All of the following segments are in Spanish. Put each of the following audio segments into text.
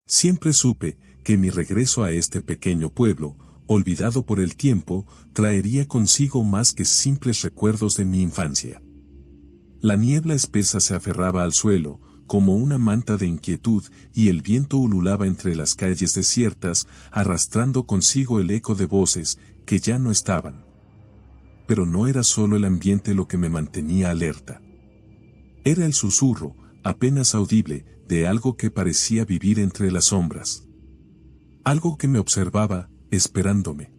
Siempre supe que mi regreso a este pequeño pueblo, olvidado por el tiempo, traería consigo más que simples recuerdos de mi infancia. La niebla espesa se aferraba al suelo, como una manta de inquietud, y el viento ululaba entre las calles desiertas, arrastrando consigo el eco de voces que ya no estaban. Pero no era solo el ambiente lo que me mantenía alerta. Era el susurro, apenas audible, de algo que parecía vivir entre las sombras. Algo que me observaba, esperándome.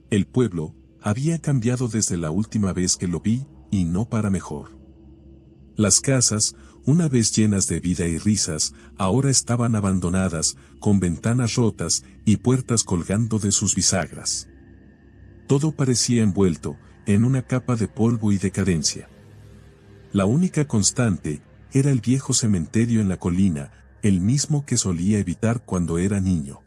El pueblo había cambiado desde la última vez que lo vi, y no para mejor. Las casas, una vez llenas de vida y risas, ahora estaban abandonadas, con ventanas rotas y puertas colgando de sus bisagras. Todo parecía envuelto en una capa de polvo y decadencia. La única constante era el viejo cementerio en la colina, el mismo que solía evitar cuando era niño.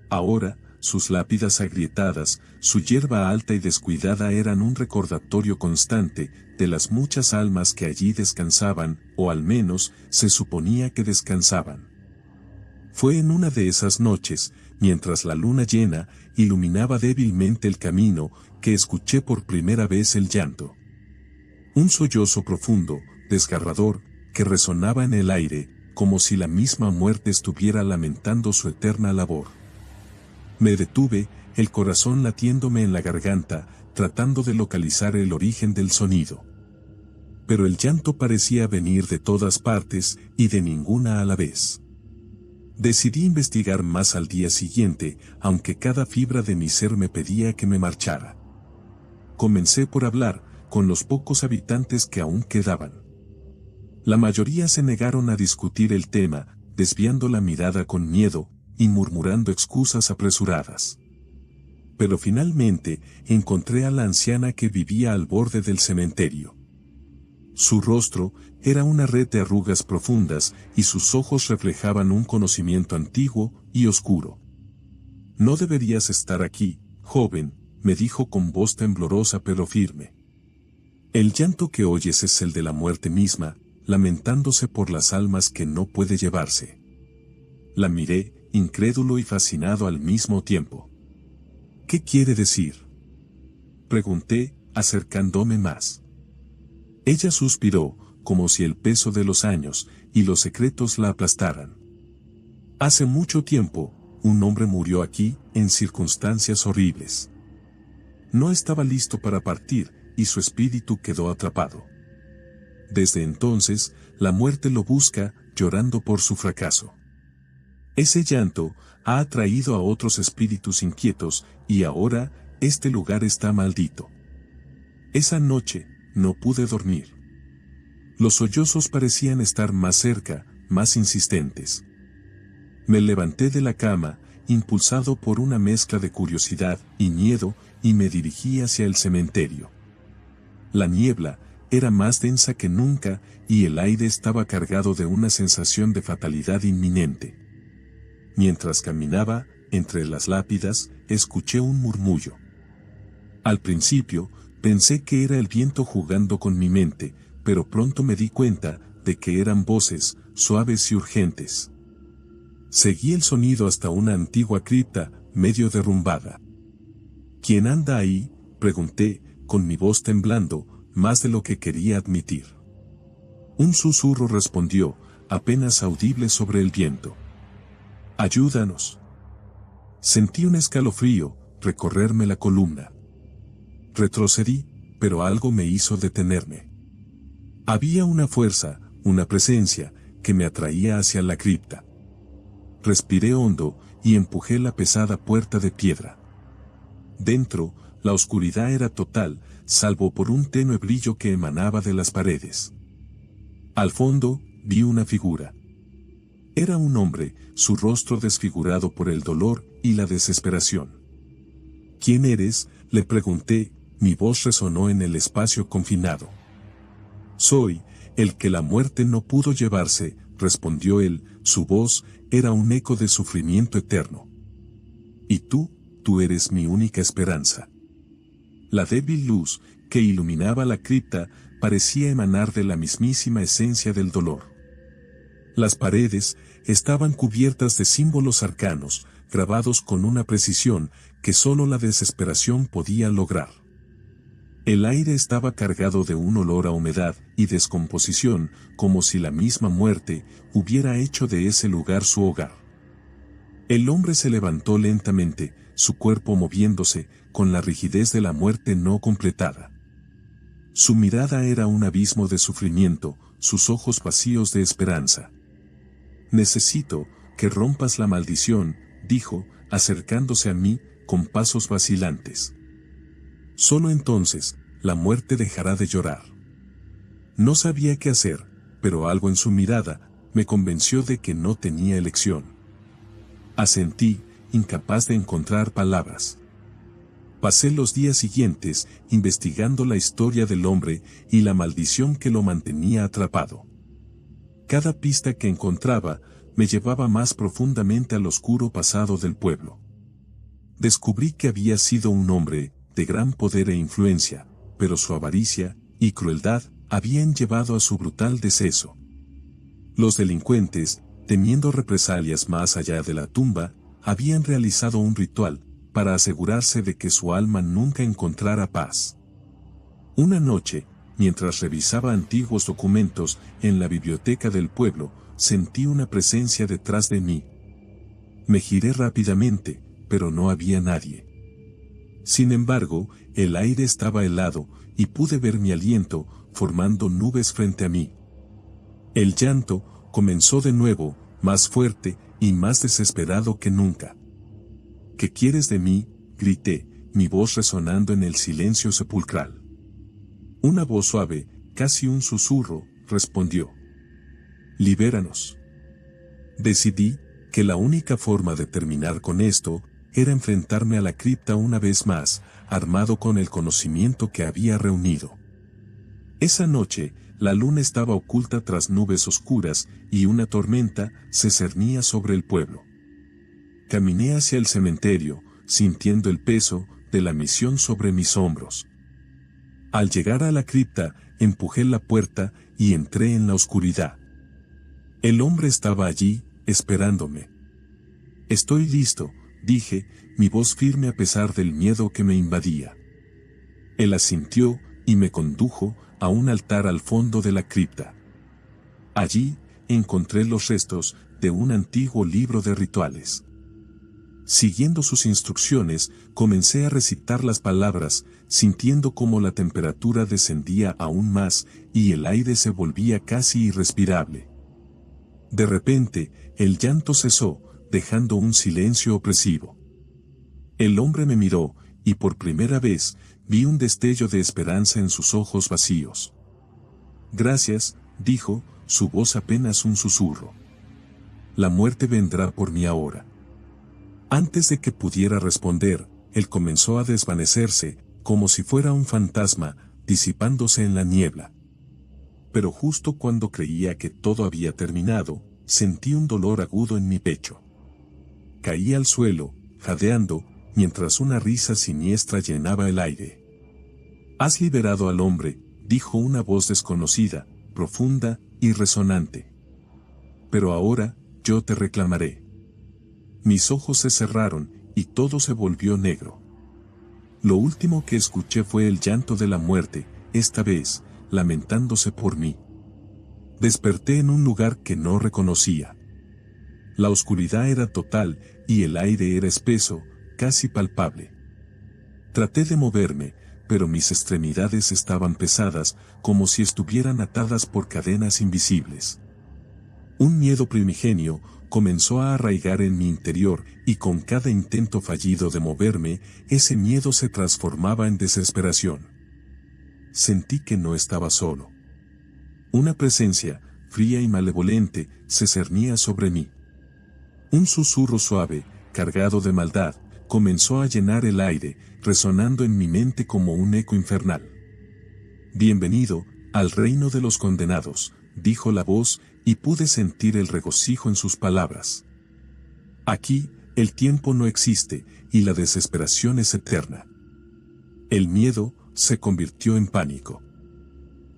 Ahora, sus lápidas agrietadas, su hierba alta y descuidada eran un recordatorio constante de las muchas almas que allí descansaban, o al menos se suponía que descansaban. Fue en una de esas noches, mientras la luna llena iluminaba débilmente el camino, que escuché por primera vez el llanto. Un sollozo profundo, desgarrador, que resonaba en el aire, como si la misma muerte estuviera lamentando su eterna labor. Me detuve, el corazón latiéndome en la garganta, tratando de localizar el origen del sonido. Pero el llanto parecía venir de todas partes, y de ninguna a la vez. Decidí investigar más al día siguiente, aunque cada fibra de mi ser me pedía que me marchara. Comencé por hablar con los pocos habitantes que aún quedaban. La mayoría se negaron a discutir el tema, desviando la mirada con miedo y murmurando excusas apresuradas. Pero finalmente encontré a la anciana que vivía al borde del cementerio. Su rostro era una red de arrugas profundas y sus ojos reflejaban un conocimiento antiguo y oscuro. «No deberías estar aquí, joven», me dijo con voz temblorosa pero firme. «El llanto que oyes es el de la muerte misma, lamentándose por las almas que no puede llevarse». La miré, incrédulo y fascinado al mismo tiempo. «¿Qué quiere decir?», pregunté, acercándome más. Ella suspiró, como si el peso de los años y los secretos la aplastaran. «Hace mucho tiempo, un hombre murió aquí, en circunstancias horribles. No estaba listo para partir, y su espíritu quedó atrapado. Desde entonces, la muerte lo busca, llorando por su fracaso. Ese llanto ha atraído a otros espíritus inquietos, y ahora, este lugar está maldito. Esa noche, no pude dormir. Los sollozos parecían estar más cerca, más insistentes. Me levanté de la cama, impulsado por una mezcla de curiosidad y miedo, y me dirigí hacia el cementerio. La niebla era más densa que nunca, y el aire estaba cargado de una sensación de fatalidad inminente. Mientras caminaba, entre las lápidas, escuché un murmullo. Al principio, pensé que era el viento jugando con mi mente, pero pronto me di cuenta de que eran voces, suaves y urgentes. Seguí el sonido hasta una antigua cripta, medio derrumbada. «¿Quién anda ahí?», pregunté, con mi voz temblando, más de lo que quería admitir. Un susurro respondió, apenas audible sobre el viento. «Ayúdanos». Sentí un escalofrío recorrerme la columna. Retrocedí, pero algo me hizo detenerme. Había una fuerza, una presencia, que me atraía hacia la cripta. Respiré hondo, y empujé la pesada puerta de piedra. Dentro, la oscuridad era total, salvo por un tenue brillo que emanaba de las paredes. Al fondo, vi una figura. Era un hombre, su rostro desfigurado por el dolor y la desesperación. «¿Quién eres?», le pregunté, mi voz resonó en el espacio confinado. «Soy el que la muerte no pudo llevarse», respondió él, su voz era un eco de sufrimiento eterno. «Y tú eres mi única esperanza». La débil luz que iluminaba la cripta, parecía emanar de la mismísima esencia del dolor. Las paredes estaban cubiertas de símbolos arcanos, grabados con una precisión que solo la desesperación podía lograr. El aire estaba cargado de un olor a humedad y descomposición, como si la misma muerte hubiera hecho de ese lugar su hogar. El hombre se levantó lentamente, su cuerpo moviéndose, con la rigidez de la muerte no completada. Su mirada era un abismo de sufrimiento, sus ojos vacíos de esperanza. «Necesito que rompas la maldición», dijo, acercándose a mí, con pasos vacilantes. Solo entonces, la muerte dejará de llorar. No sabía qué hacer, pero algo en su mirada me convenció de que no tenía elección. Asentí, incapaz de encontrar palabras. Pasé los días siguientes investigando la historia del hombre y la maldición que lo mantenía atrapado. Cada pista que encontraba me llevaba más profundamente al oscuro pasado del pueblo. Descubrí que había sido un hombre de gran poder e influencia, pero su avaricia y crueldad habían llevado a su brutal deceso. Los delincuentes, temiendo represalias más allá de la tumba, habían realizado un ritual para asegurarse de que su alma nunca encontrara paz. Una noche, mientras revisaba antiguos documentos en la biblioteca del pueblo, sentí una presencia detrás de mí. Me giré rápidamente, pero no había nadie. Sin embargo, el aire estaba helado y pude ver mi aliento formando nubes frente a mí. El llanto comenzó de nuevo, más fuerte y más desesperado que nunca. «¿Qué quieres de mí?», grité, mi voz resonando en el silencio sepulcral. Una voz suave, casi un susurro, respondió: «Libéranos». Decidí que la única forma de terminar con esto era enfrentarme a la cripta una vez más, armado con el conocimiento que había reunido. Esa noche, la luna estaba oculta tras nubes oscuras y una tormenta se cernía sobre el pueblo. Caminé hacia el cementerio, sintiendo el peso de la misión sobre mis hombros. Al llegar a la cripta, empujé la puerta y entré en la oscuridad. El hombre estaba allí, esperándome. «Estoy listo», dije, mi voz firme a pesar del miedo que me invadía. Él asintió y me condujo a un altar al fondo de la cripta. Allí encontré los restos de un antiguo libro de rituales. Siguiendo sus instrucciones, comencé a recitar las palabras, sintiendo cómo la temperatura descendía aún más y el aire se volvía casi irrespirable. De repente, el llanto cesó, dejando un silencio opresivo. El hombre me miró, y por primera vez, vi un destello de esperanza en sus ojos vacíos. «Gracias», dijo, su voz apenas un susurro. «La muerte vendrá por mí ahora». Antes de que pudiera responder, él comenzó a desvanecerse, como si fuera un fantasma, disipándose en la niebla. Pero justo cuando creía que todo había terminado, sentí un dolor agudo en mi pecho. Caí al suelo, jadeando, mientras una risa siniestra llenaba el aire. «Has liberado al hombre», dijo una voz desconocida, profunda y resonante. «Pero ahora, yo te reclamaré». Mis ojos se cerraron, y todo se volvió negro. Lo último que escuché fue el llanto de la muerte, esta vez, lamentándose por mí. Desperté en un lugar que no reconocía. La oscuridad era total, y el aire era espeso, casi palpable. Traté de moverme, pero mis extremidades estaban pesadas, como si estuvieran atadas por cadenas invisibles. Un miedo primigenio comenzó a arraigar en mi interior, y con cada intento fallido de moverme, ese miedo se transformaba en desesperación. Sentí que no estaba solo. Una presencia, fría y malevolente, se cernía sobre mí. Un susurro suave, cargado de maldad, comenzó a llenar el aire, resonando en mi mente como un eco infernal. «Bienvenido al reino de los condenados», dijo la voz, y pude sentir el regocijo en sus palabras. «Aquí, el tiempo no existe, y la desesperación es eterna». El miedo se convirtió en pánico.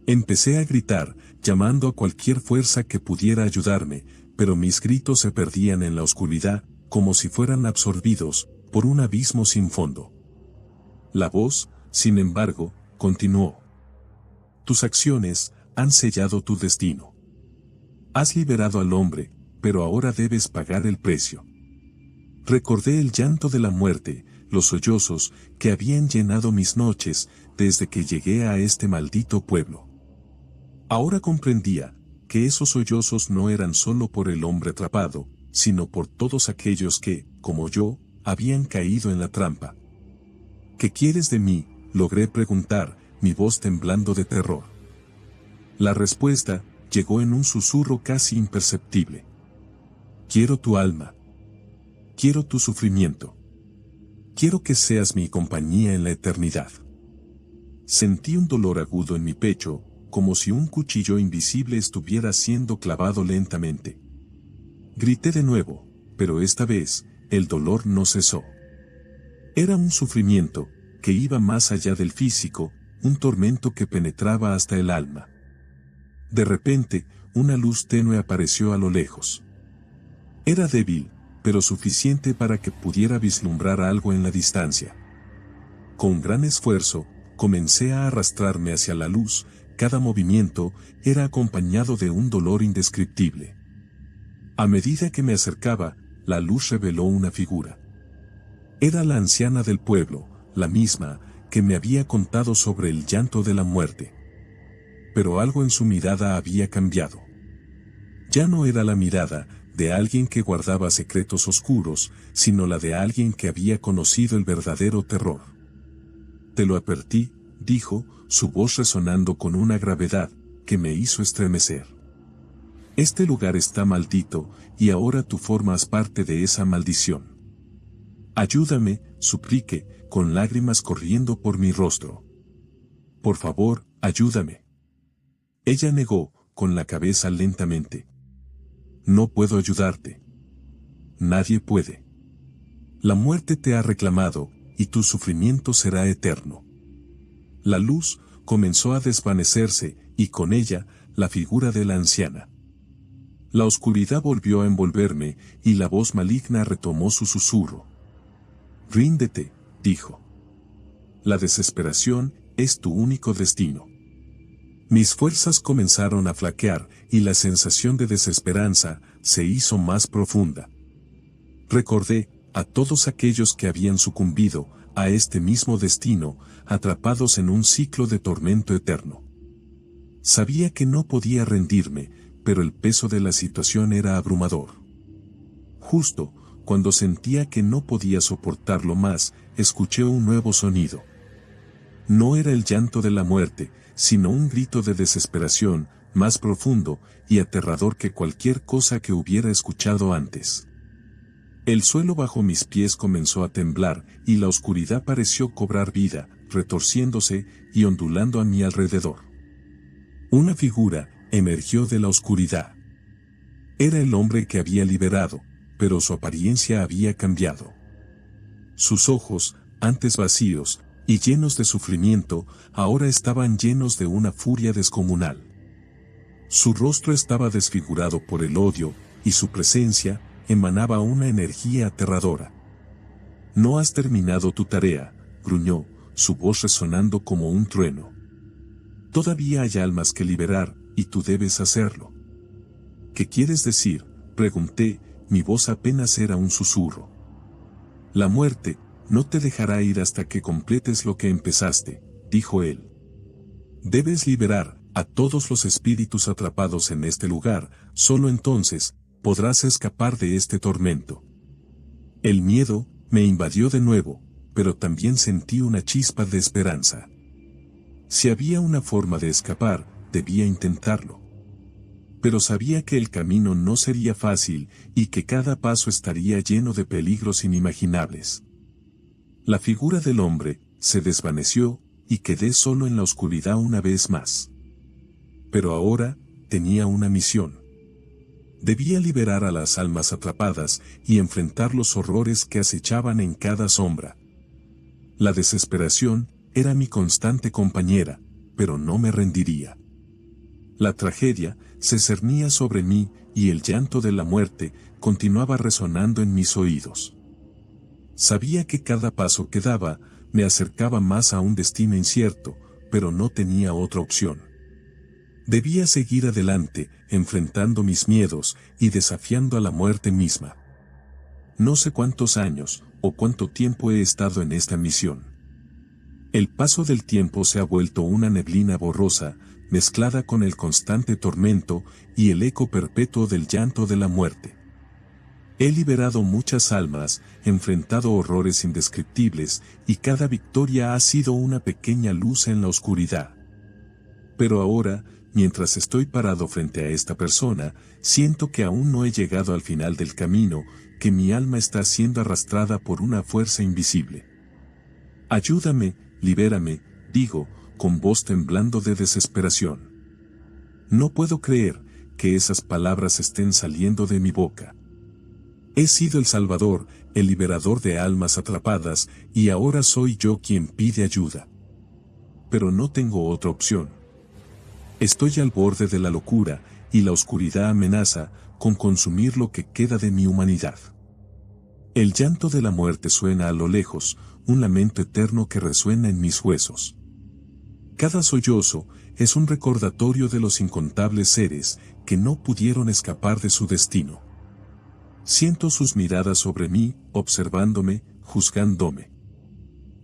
Empecé a gritar, llamando a cualquier fuerza que pudiera ayudarme, pero mis gritos se perdían en la oscuridad, como si fueran absorbidos por un abismo sin fondo. La voz, sin embargo, continuó. Tus acciones han sellado tu destino. Has liberado al hombre, pero ahora debes pagar el precio. Recordé el llanto de la muerte, los sollozos que habían llenado mis noches desde que llegué a este maldito pueblo. Ahora comprendía que esos sollozos no eran solo por el hombre atrapado, sino por todos aquellos que, como yo, habían caído en la trampa. ¿Qué quieres de mí?, logré preguntar, mi voz temblando de terror. La respuesta llegó en un susurro casi imperceptible. Quiero tu alma. Quiero tu sufrimiento. Quiero que seas mi compañía en la eternidad. Sentí un dolor agudo en mi pecho, como si un cuchillo invisible estuviera siendo clavado lentamente. Grité de nuevo, pero esta vez, el dolor no cesó. Era un sufrimiento que iba más allá del físico, un tormento que penetraba hasta el alma. De repente, una luz tenue apareció a lo lejos. Era débil, pero suficiente para que pudiera vislumbrar algo en la distancia. Con gran esfuerzo, comencé a arrastrarme hacia la luz. Cada movimiento era acompañado de un dolor indescriptible. A medida que me acercaba, la luz reveló una figura. Era la anciana del pueblo, la misma que me había contado sobre el llanto de la muerte. Pero algo en su mirada había cambiado. Ya no era la mirada de alguien que guardaba secretos oscuros, sino la de alguien que había conocido el verdadero terror. Te lo advertí, dijo, su voz resonando con una gravedad que me hizo estremecer. Este lugar está maldito, y ahora tú formas parte de esa maldición. Ayúdame, supliqué, con lágrimas corriendo por mi rostro. Por favor, ayúdame. Ella negó, con la cabeza lentamente. No puedo ayudarte. Nadie puede. La muerte te ha reclamado, y tu sufrimiento será eterno. La luz comenzó a desvanecerse, y con ella, la figura de la anciana. La oscuridad volvió a envolverme, y la voz maligna retomó su susurro. Ríndete, dijo. La desesperación es tu único destino. Mis fuerzas comenzaron a flaquear, y la sensación de desesperanza se hizo más profunda. Recordé a todos aquellos que habían sucumbido a este mismo destino, atrapados en un ciclo de tormento eterno. Sabía que no podía rendirme, pero el peso de la situación era abrumador. Justo cuando sentía que no podía soportarlo más, escuché un nuevo sonido. No era el llanto de la muerte, sino un grito de desesperación, más profundo y aterrador que cualquier cosa que hubiera escuchado antes. El suelo bajo mis pies comenzó a temblar, y la oscuridad pareció cobrar vida, retorciéndose y ondulando a mi alrededor. Una figura emergió de la oscuridad. Era el hombre que había liberado, pero su apariencia había cambiado. Sus ojos, antes vacíos y llenos de sufrimiento, ahora estaban llenos de una furia descomunal. Su rostro estaba desfigurado por el odio, y su presencia emanaba una energía aterradora. No has terminado tu tarea, gruñó, su voz resonando como un trueno. Todavía hay almas que liberar, y tú debes hacerlo. ¿Qué quieres decir?, pregunté, mi voz apenas era un susurro. La muerte no te dejará ir hasta que completes lo que empezaste, dijo él. Debes liberar a todos los espíritus atrapados en este lugar, solo entonces podrás escapar de este tormento. El miedo me invadió de nuevo, pero también sentí una chispa de esperanza. Si había una forma de escapar, debía intentarlo. Pero sabía que el camino no sería fácil y que cada paso estaría lleno de peligros inimaginables. La figura del hombre se desvaneció y quedé solo en la oscuridad una vez más. Pero ahora tenía una misión. Debía liberar a las almas atrapadas y enfrentar los horrores que acechaban en cada sombra. La desesperación era mi constante compañera, pero no me rendiría. La tragedia se cernía sobre mí y el llanto de la muerte continuaba resonando en mis oídos. Sabía que cada paso que daba me acercaba más a un destino incierto, pero no tenía otra opción. Debía seguir adelante, enfrentando mis miedos y desafiando a la muerte misma. No sé cuántos años o cuánto tiempo he estado en esta misión. El paso del tiempo se ha vuelto una neblina borrosa, mezclada con el constante tormento y el eco perpetuo del llanto de la muerte. He liberado muchas almas, enfrentado horrores indescriptibles, y cada victoria ha sido una pequeña luz en la oscuridad. Pero ahora, mientras estoy parado frente a esta persona, siento que aún no he llegado al final del camino, que mi alma está siendo arrastrada por una fuerza invisible. Ayúdame, libérame, digo, con voz temblando de desesperación. No puedo creer que esas palabras estén saliendo de mi boca. He sido el Salvador, el liberador de almas atrapadas, y ahora soy yo quien pide ayuda. Pero no tengo otra opción. Estoy al borde de la locura, y la oscuridad amenaza con consumir lo que queda de mi humanidad. El llanto de la muerte suena a lo lejos, un lamento eterno que resuena en mis huesos. Cada sollozo es un recordatorio de los incontables seres que no pudieron escapar de su destino. Siento sus miradas sobre mí, observándome, juzgándome.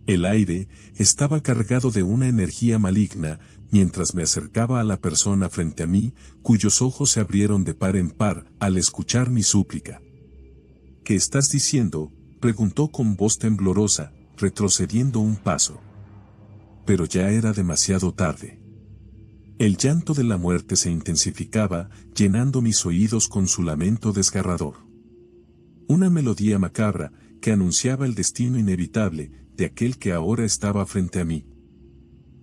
El aire estaba cargado de una energía maligna mientras me acercaba a la persona frente a mí, cuyos ojos se abrieron de par en par al escuchar mi súplica. ¿Qué estás diciendo?, preguntó con voz temblorosa, retrocediendo un paso. Pero ya era demasiado tarde. El llanto de la muerte se intensificaba, llenando mis oídos con su lamento desgarrador. Una melodía macabra que anunciaba el destino inevitable de aquel que ahora estaba frente a mí.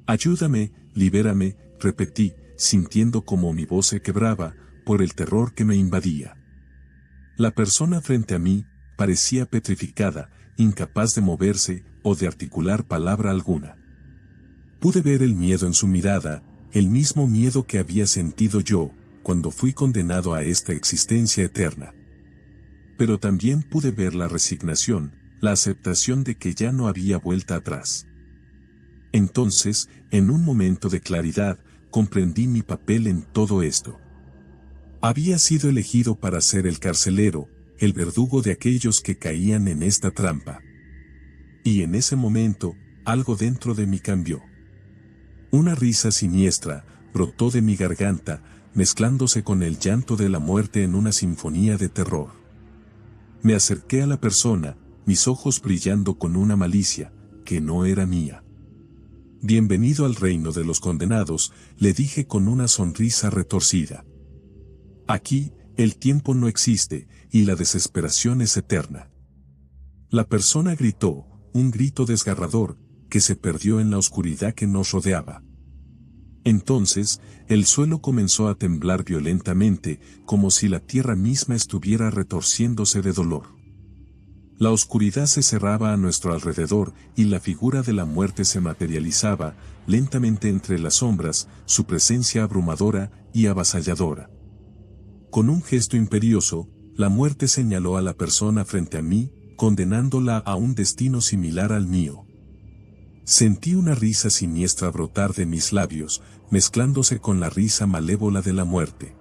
Ayúdame, libérame, repetí, sintiendo como mi voz se quebraba por el terror que me invadía. La persona frente a mí parecía petrificada, incapaz de moverse o de articular palabra alguna. Pude ver el miedo en su mirada, el mismo miedo que había sentido yo cuando fui condenado a esta existencia eterna. Pero también pude ver la resignación, la aceptación de que ya no había vuelta atrás. Entonces, en un momento de claridad, comprendí mi papel en todo esto. Había sido elegido para ser el carcelero, el verdugo de aquellos que caían en esta trampa. Y en ese momento, algo dentro de mí cambió. Una risa siniestra brotó de mi garganta, mezclándose con el llanto de la muerte en una sinfonía de terror. Me acerqué a la persona, mis ojos brillando con una malicia, que no era mía. Bienvenido al reino de los condenados, le dije con una sonrisa retorcida. Aquí, el tiempo no existe, y la desesperación es eterna. La persona gritó, un grito desgarrador, que se perdió en la oscuridad que nos rodeaba. Entonces, el suelo comenzó a temblar violentamente, como si la tierra misma estuviera retorciéndose de dolor. La oscuridad se cerraba a nuestro alrededor, y la figura de la muerte se materializaba, lentamente entre las sombras, su presencia abrumadora y avasalladora. Con un gesto imperioso, la muerte señaló a la persona frente a mí, condenándola a un destino similar al mío. Sentí una risa siniestra brotar de mis labios, mezclándose con la risa malévola de la muerte.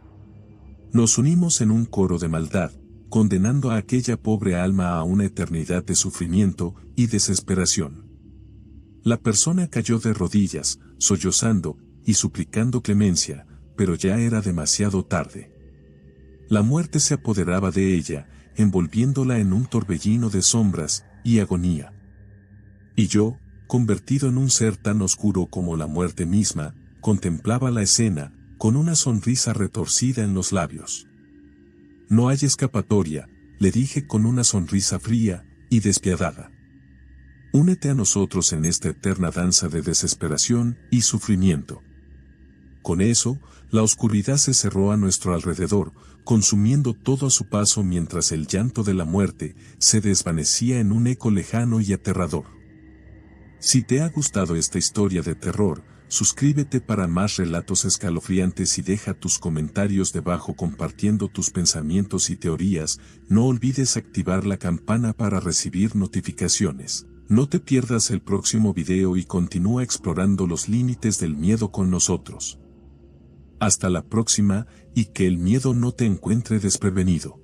Nos unimos en un coro de maldad, condenando a aquella pobre alma a una eternidad de sufrimiento y desesperación. La persona cayó de rodillas, sollozando y suplicando clemencia, pero ya era demasiado tarde. La muerte se apoderaba de ella, envolviéndola en un torbellino de sombras y agonía. Y yo, convertido en un ser tan oscuro como la muerte misma, contemplaba la escena, con una sonrisa retorcida en los labios. No hay escapatoria, le dije con una sonrisa fría y despiadada. Únete a nosotros en esta eterna danza de desesperación y sufrimiento. Con eso, la oscuridad se cerró a nuestro alrededor, consumiendo todo a su paso mientras el llanto de la muerte se desvanecía en un eco lejano y aterrador. Si te ha gustado esta historia de terror, suscríbete para más relatos escalofriantes y deja tus comentarios debajo compartiendo tus pensamientos y teorías. No olvides activar la campana para recibir notificaciones. No te pierdas el próximo video y continúa explorando los límites del miedo con nosotros. Hasta la próxima, y que el miedo no te encuentre desprevenido.